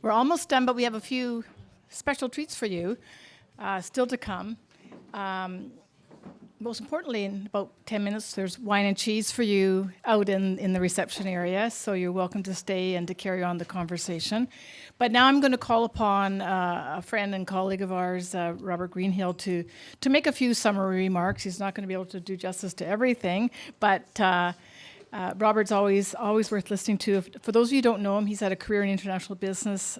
We're almost done, but we have a few special treats for you still to come. Most importantly, in about 10 minutes, there's wine and cheese for you out in the reception area, so you're welcome to stay and to carry on the conversation. But now I'm going to call upon a friend and colleague of ours, Robert Greenhill, to make a few summary remarks. He's not going to be able to do justice to everything, but Robert's always worth listening to. For those of you who don't know him, he's had a career in international business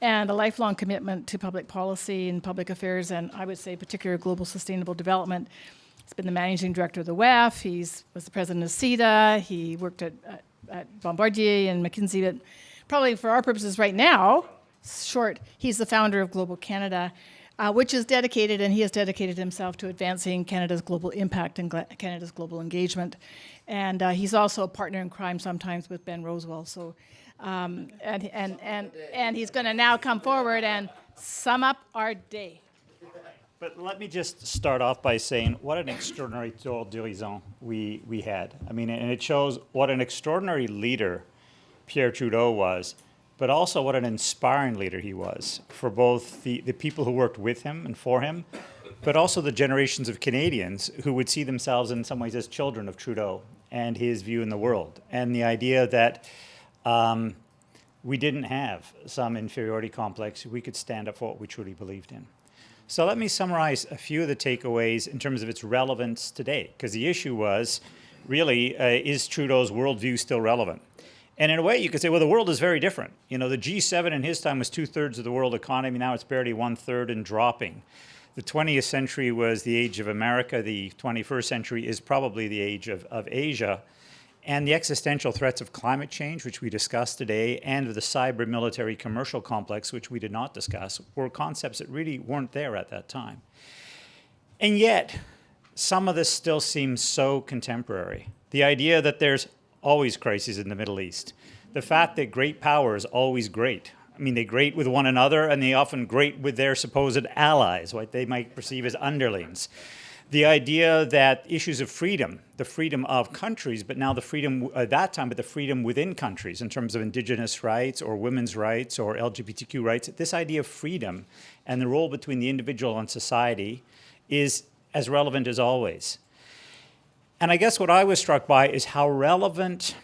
and a lifelong commitment to public policy and public affairs, and I would say particularly global sustainable development. He's been the managing director of the WEF. He was the president of CETA. He worked at Bombardier and McKinsey, but probably for our purposes right now, short, he's the founder of Global Canada, which is dedicated, and he has dedicated himself to advancing Canada's global impact and Canada's global engagement. And he's also a partner in crime sometimes with Ben Rosewell. So, and he's going to now come forward and sum up our day. But let me just start off by saying what an extraordinary tour d'horizon we had. I mean, and it shows what an extraordinary leader Pierre Trudeau was, but also what an inspiring leader he was for both the people who worked with him and for him, but also the generations of Canadians who would see themselves in some ways as children of Trudeau and his view in the world. And the idea that we didn't have some inferiority complex, we could stand up for what we truly believed in. So let me summarize a few of the takeaways in terms of its relevance today, because the issue was really, is Trudeau's worldview still relevant? And in a way, you could say, well, the world is very different. You know, the G7 in his time was 2/3 of the world economy. Now it's barely 1/3 and dropping. The 20th century was the age of America. The 21st century is probably the age of Asia. And the existential threats of climate change, which we discussed today, and of the cyber military commercial complex, which we did not discuss, were concepts that really weren't there at that time. And yet, some of this still seems so contemporary. The idea that there's always crises in the Middle East. The fact that great power is always great. I mean, they great with one another, and they often great with their supposed allies, what they might perceive as underlings. The idea that issues of freedom, the freedom of countries, but now the freedom at that time, but the freedom within countries in terms of indigenous rights or women's rights or LGBTQ rights, this idea of freedom and the role between the individual and society is as relevant as always. And I guess what I was struck by is how relevant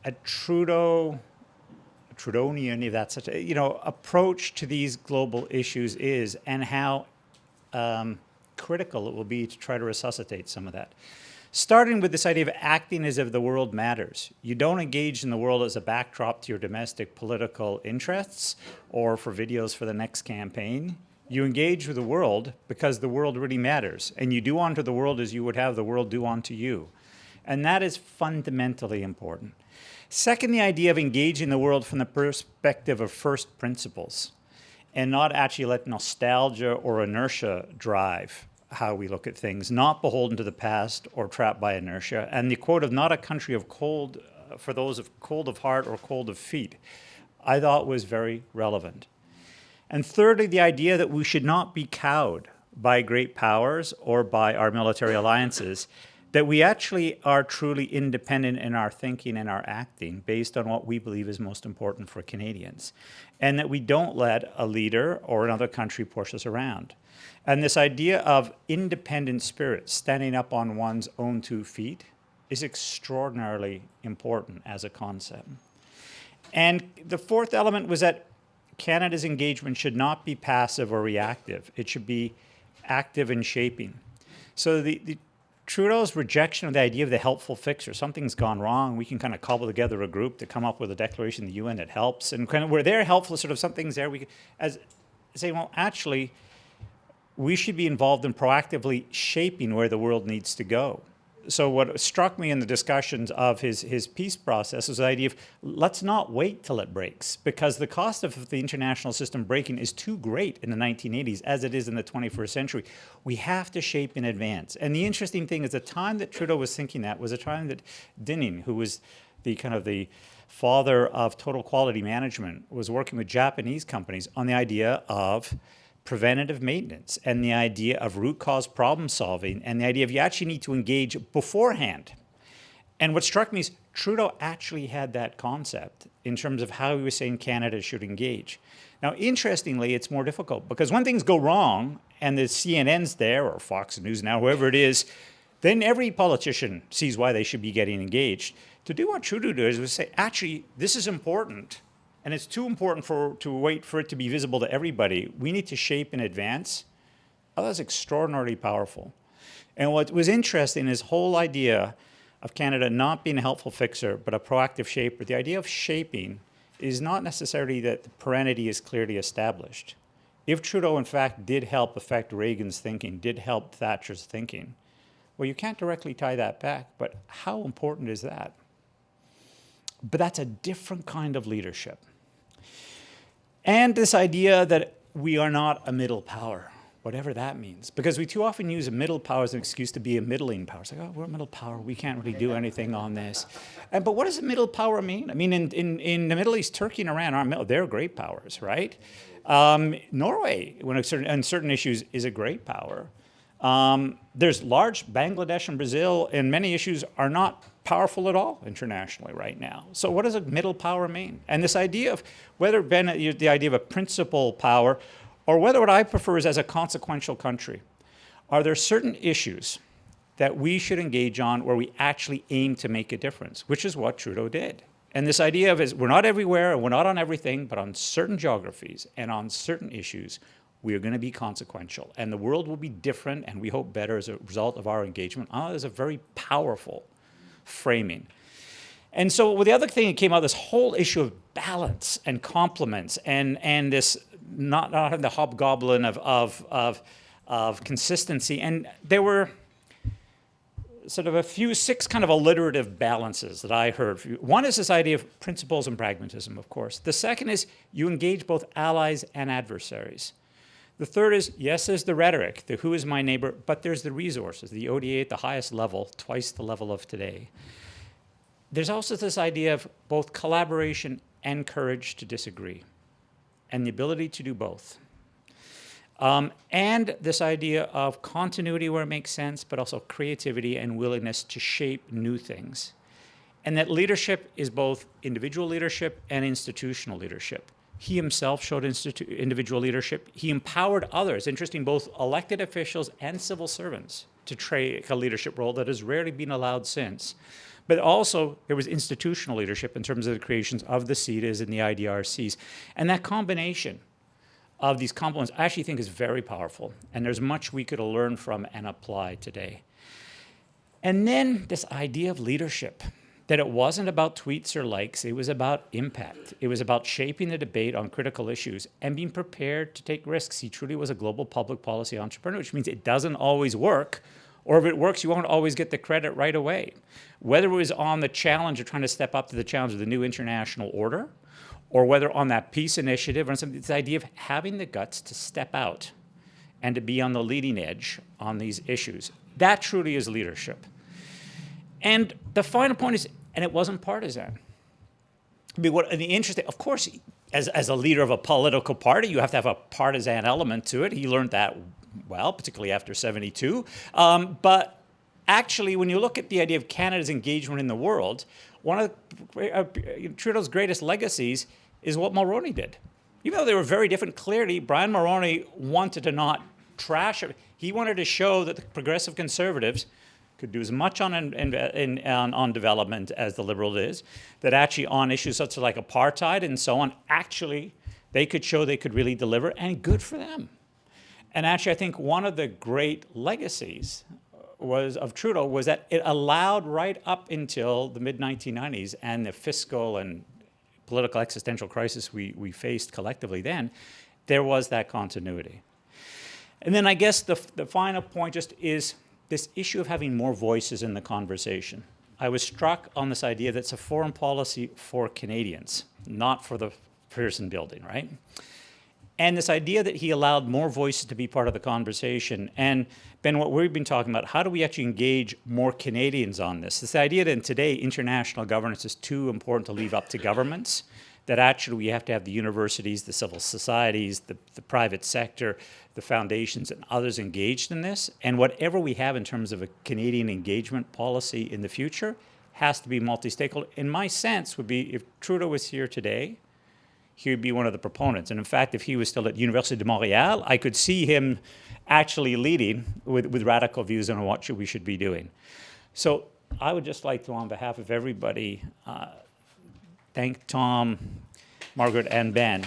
a Trudeauian, if that's such a, approach to these global issues is, and how critical it will be to try to resuscitate some of that. Starting with this idea of acting as if the world matters. You don't engage in the world as a backdrop to your domestic political interests or for videos for the next campaign. You engage with the world because the world really matters. And you do unto the world as you would have the world do unto you. And that is fundamentally important. Second, the idea of engaging the world from the perspective of first principles and not actually let nostalgia or inertia drive how we look at things, not beholden to the past or trapped by inertia. And the quote of not a country of cold, for those of cold of heart or cold of feet, I thought was very relevant. And thirdly, the idea that we should not be cowed by great powers or by our military alliances, that we actually are truly independent in our thinking and our acting based on what we believe is most important for Canadians, and that we don't let a leader or another country push us around. And this idea of independent spirit, standing up on one's own 2 feet, is extraordinarily important as a concept. And the fourth element was that Canada's engagement should not be passive or reactive. It should be active and shaping. So the Trudeau's rejection of the idea of the helpful fixer, something's gone wrong, we can kind of cobble together a group to come up with a declaration in the UN that helps, and kind of where they're helpful, sort of something's there, we as say, well, actually, we should be involved in proactively shaping where the world needs to go. So what struck me in the discussions of his peace process is the idea of let's not wait till it breaks, because the cost of the international system breaking is too great in the 1980s as it is in the 21st century. We have to shape in advance. And the interesting thing is the time that Trudeau was thinking that was a time that Dinning, who was the kind of the father of total quality management, was working with Japanese companies on the idea of preventative maintenance and the idea of root cause problem solving and the idea of you actually need to engage beforehand And what struck me is Trudeau actually had that concept in terms of how he was saying Canada should engage. Now, interestingly, it's more difficult because when things go wrong and the CNN's there, or Fox News now, whoever it is, then every politician sees why they should be getting engaged. To do what Trudeau does was say, actually, this is important, and it's too important to wait for it to be visible to everybody. We need to shape in advance. Oh, that's extraordinarily powerful. And what was interesting is whole idea of Canada not being a helpful fixer, but a proactive shaper. The idea of shaping is not necessarily that the perennity is clearly established. If Trudeau, in fact, did help affect Reagan's thinking, did help Thatcher's thinking, well, you can't directly tie that back, but how important is that? But that's a different kind of leadership. And this idea that we are not a middle power, whatever that means. Because we too often use a middle power as an excuse to be a middling power. It's like, oh, we're a middle power. We can't really do anything on this. But what does a middle power mean? I mean, in the Middle East, Turkey and Iran are they're great powers, right? Norway, on certain issues, is a great power. There's large Bangladesh and Brazil, and many issues are not powerful at all internationally right now. So what does a middle power mean? And this idea of whether, Ben, the idea of a principal power, or whether what I prefer is as a consequential country, are there certain issues that we should engage on where we actually aim to make a difference, which is what Trudeau did. And this idea of is we're not everywhere and we're not on everything, but on certain geographies and on certain issues, we are going to be consequential. And the world will be different, and we hope better as a result of our engagement. That is a very powerful framing. And so the other thing that came out, this whole issue of balance and complements and this not having the hobgoblin of consistency. And there were sort of six kind of alliterative balances that I heard. One is this idea of principles and pragmatism, of course. The second is you engage both allies and adversaries. The third is, yes, there's the rhetoric, the who is my neighbor, but there's the resources, the ODA at the highest level, twice the level of today. There's also this idea of both collaboration and courage to disagree, and the ability to do both. And this idea of continuity where it makes sense, but also creativity and willingness to shape new things. And that leadership is both individual leadership and institutional leadership. He himself showed individual leadership. He empowered others, interesting, both elected officials and civil servants, to take a leadership role that has rarely been allowed since. But also, there was institutional leadership in terms of the creations of the CETAs and the IDRCs. And that combination of these complements, I actually think is very powerful. And there's much we could learn from and apply today. And then this idea of leadership, that it wasn't about tweets or likes, it was about impact. It was about shaping the debate on critical issues and being prepared to take risks. He truly was a global public policy entrepreneur, which means it doesn't always work, or if it works, you won't always get the credit right away. Whether it was on the challenge of trying to step up to the challenge of the new international order, or whether on that peace initiative, or something, this idea of having the guts to step out and to be on the leading edge on these issues. That truly is leadership. And the final point is, and it wasn't partisan. I mean, the interesting, of course, as a leader of a political party, you have to have a partisan element to it. He learned that well, particularly after 72. But actually, when you look at the idea of Canada's engagement in the world, one of Trudeau's greatest legacies is what Mulroney did. Even though they were very different, clearly, Brian Mulroney wanted to not trash it. He wanted to show that the progressive Conservatives could do as much on development as the Liberal is, that actually on issues such as like apartheid and so on, actually they could show they could really deliver, and good for them. And actually I think one of the great legacies of Trudeau was that it allowed right up until the mid-1990s and the fiscal and political existential crisis we faced collectively then, there was that continuity. And then I guess the final point just is this issue of having more voices in the conversation. I was struck on this idea that it's a foreign policy for Canadians, not for the Pearson building, right? And this idea that he allowed more voices to be part of the conversation. And Ben, what we've been talking about, how do we actually engage more Canadians on this? This idea that today international governance is too important to leave up to governments, that actually we have to have the universities, the civil societies, the private sector, the foundations and others engaged in this. And whatever we have in terms of a Canadian engagement policy in the future has to be multi-stakeholder. In my sense would be if Trudeau was here today, he would be one of the proponents. And in fact, if he was still at Université de Montréal, I could see him actually leading with radical views on what we should be doing. So I would just like to, on behalf of everybody, thank Tom, Margaret, and Ben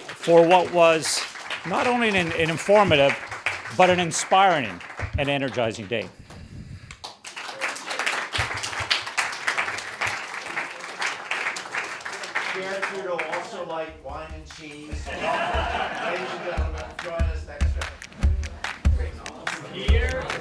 for what was not only an informative, but an inspiring and energizing day. Pierre Trudeau also liked wine and cheese. Ladies and gentlemen, join us next week. Pierre.